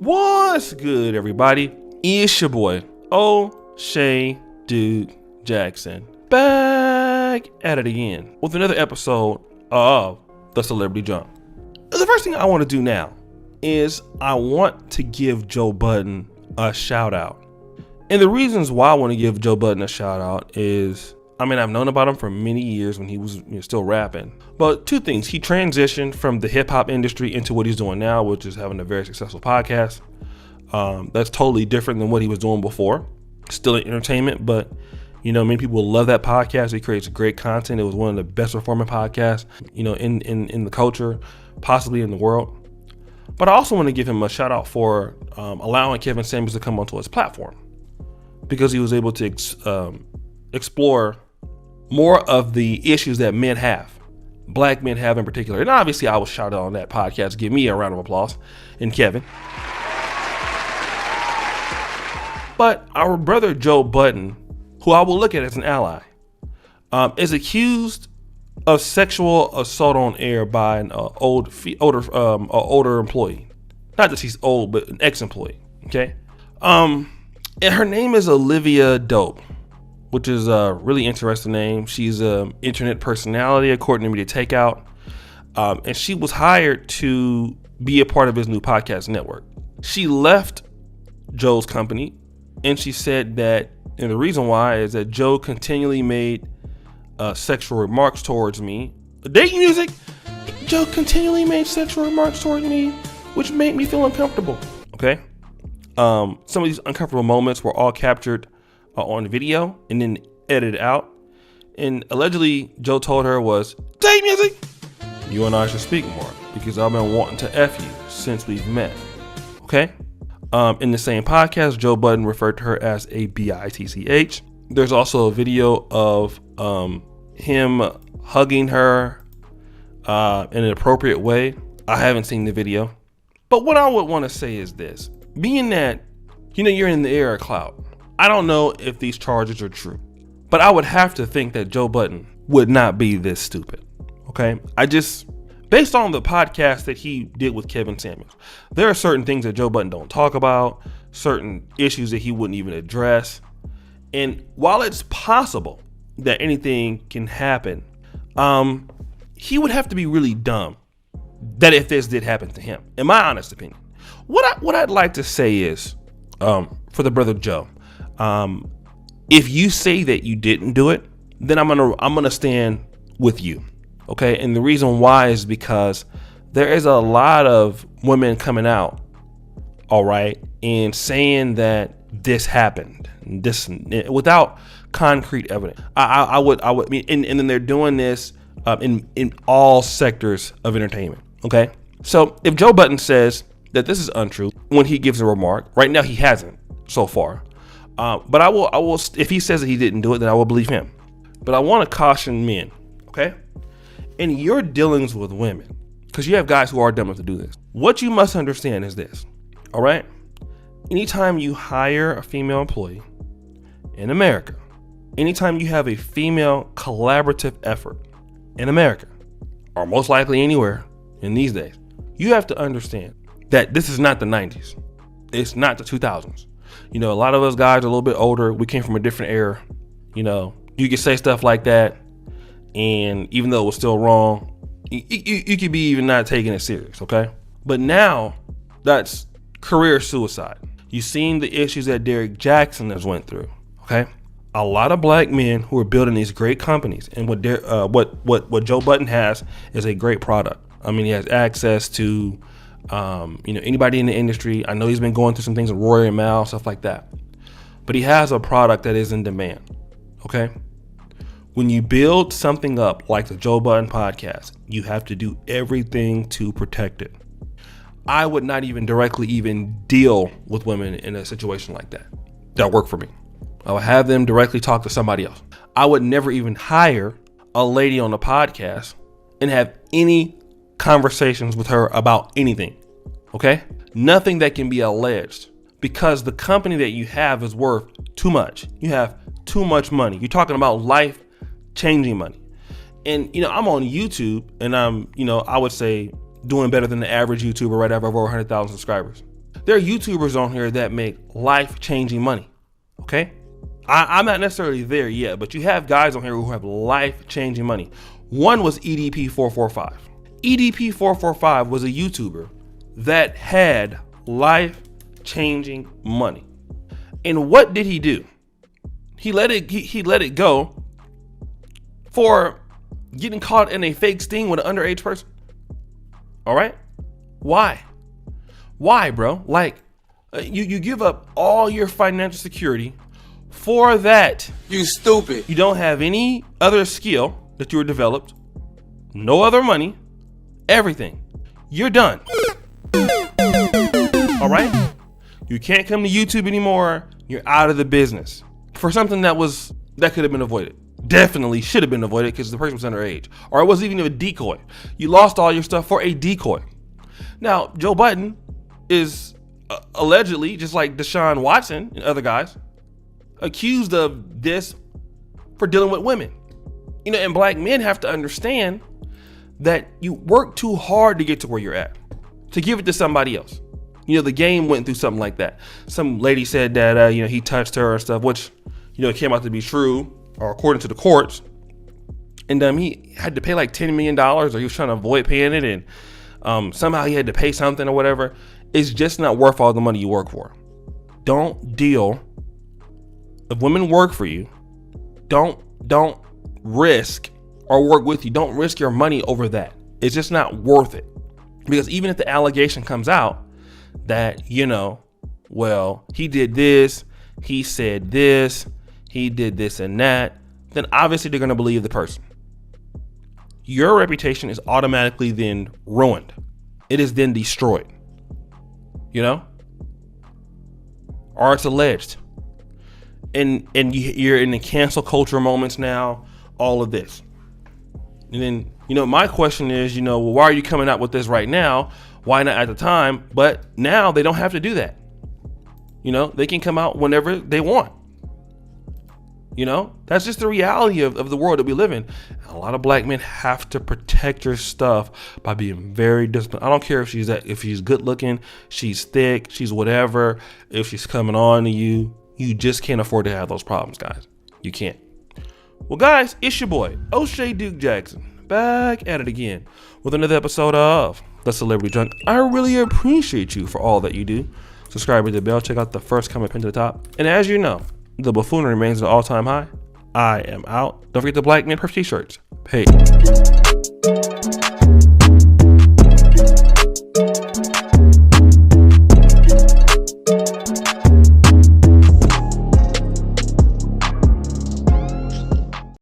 What's good, everybody? It's your boy, O'Shea Dude Jackson, back at it again with another episode of The Celebrity Jump. The first thing I want to do now is I want to give Joe Budden a shout out. And the reasons why I want to give Joe Budden a shout out is, I've known about him for many years when he was still rapping. But two things: he transitioned from the hip hop industry into what he's doing now, which is having a very successful podcast. That's totally different than what he was doing before. Still in entertainment, but many people love that podcast. He creates great content. It was one of the best performing podcasts, in the culture, possibly in the world. But I also want to give him a shout out for allowing Kevin Samuels to come onto his platform, because he was able to explore more of the issues that men have, black men have in particular. And obviously I was shouted on that podcast. Give me a round of applause. And Kevin. But our brother Joe Budden, who I will look at as an ally, is accused of sexual assault on air by an older employee. Not that she's old, but an ex-employee. Okay. And her name is Olivia Dope, which is a really interesting name. She's an internet personality, according to Media Takeout. And she was hired to be a part of his new podcast network. She left Joe's company, and she said that, and the reason why is that Joe continually made sexual remarks towards me. Dating music, Joe continually made sexual remarks towards me, which made me feel uncomfortable. Okay. Some of these uncomfortable moments were all captured on video and then edited out. And allegedly, Joe told her was, "Date music, you and I should speak more because I've been wanting to F you since we've met." Okay. In the same podcast, Joe Budden referred to her as a bitch. There's also a video of him hugging her in an appropriate way. I haven't seen the video, but what I would want to say is this: being that you're in the era of clout, I don't know if these charges are true, but I would have to think that Joe Budden would not be this stupid. Okay, based on the podcast that he did with Kevin Samuels, there are certain things that Joe Budden don't talk about, certain issues that he wouldn't even address. And while it's possible that anything can happen, he would have to be really dumb that if this did happen to him, in my honest opinion. What I'd like to say is, for the brother Joe, if you say that you didn't do it, then I'm gonna stand with you. Okay. And the reason why is because there is a lot of women coming out, all right, and saying that this happened, this without concrete evidence. I would mean, and then they're doing this in all sectors of entertainment. Okay. So if Joe Budden says that this is untrue when he gives a remark, right now he hasn't so far. But I will, if he says that he didn't do it, then I will believe him. But I want to caution men, okay? In your dealings with women, because you have guys who are dumb enough to do this, what you must understand is this, all right? Anytime you hire a female employee in America, anytime you have a female collaborative effort in America, or most likely anywhere in these days, you have to understand that this is not the 90s. It's not the 2000s. A lot of us guys are a little bit older. We came from a different era. You could say stuff like that, and even though it was still wrong, you could be even not taking it serious, okay? But now, that's career suicide. You've seen the issues that Derrick Jackson has went through, okay? A lot of black men who are building these great companies, and what Joe Budden has is a great product. He has access to anybody in the industry. I know he's been going through some things with Rory and Mal, stuff like that. But he has a product that is in demand. Okay? When you build something up like the Joe Budden podcast, you have to do everything to protect it. I would not even directly deal with women in a situation like that. That work for me. I would have them directly talk to somebody else. I would never even hire a lady on the podcast and have any conversations with her about anything. Okay? Nothing that can be alleged, because the company that you have is worth too much. You have too much money. You're talking about life-changing money. And, I'm on YouTube, and I'm, I would say doing better than the average YouTuber right over 100,000 subscribers. There are YouTubers on here that make life-changing money. Okay, I'm not necessarily there yet, but you have guys on here who have life-changing money. One was EDP445. EDP445 was a YouTuber that had life-changing money. And what did he do? He let it go for getting caught in a fake sting with an underage person. All right? Why? Why, bro? Like, you give up all your financial security for that. You stupid. You don't have any other skill that you were developed, no other money, everything. You're done. All right? You can't come to YouTube anymore. You're out of the business for something that could have been avoided. Definitely should have been avoided because the person was underage, or it wasn't even a decoy. You lost all your stuff for a decoy. Now, Joe Budden is allegedly, just like Deshaun Watson and other guys, accused of this for dealing with women. You know, and black men have to understand that you work too hard to get to where you're at, to give it to somebody else. You know, the game went through something like that. Some lady said that, he touched her or stuff, which, it came out to be true, or according to the courts. And he had to pay like $10 million, or he was trying to avoid paying it. And somehow he had to pay something or whatever. It's just not worth all the money you work for. Don't deal. If women work for you, don't risk, or work with you, don't risk your money over that. It's just not worth it. Because even if the allegation comes out that, well, he did this, he said this, he did this and that, then obviously they're going to believe the person. Your reputation is automatically then ruined. It is then destroyed. Or it's alleged. And you're in the cancel culture moments now, all of this. And then, my question is, well, why are you coming out with this right now? Why not at the time? But now they don't have to do that. They can come out whenever they want. That's just the reality of the world that we live in. A lot of black men have to protect your stuff by being very disciplined. I don't care if she's good looking, she's thick, she's whatever, if she's coming on to you. You just can't afford to have those problems, guys. You can't. Well, guys, it's your boy, O'Shea Duke Jackson, back at it again with another episode of The Celebrity Junk. I really appreciate you for all that you do. Subscribe to the bell, check out the first comment pinned to the top. And as you know, the buffoonery remains at an all-time high. I am out. Don't forget the Black Men Perf t-shirts. Peace.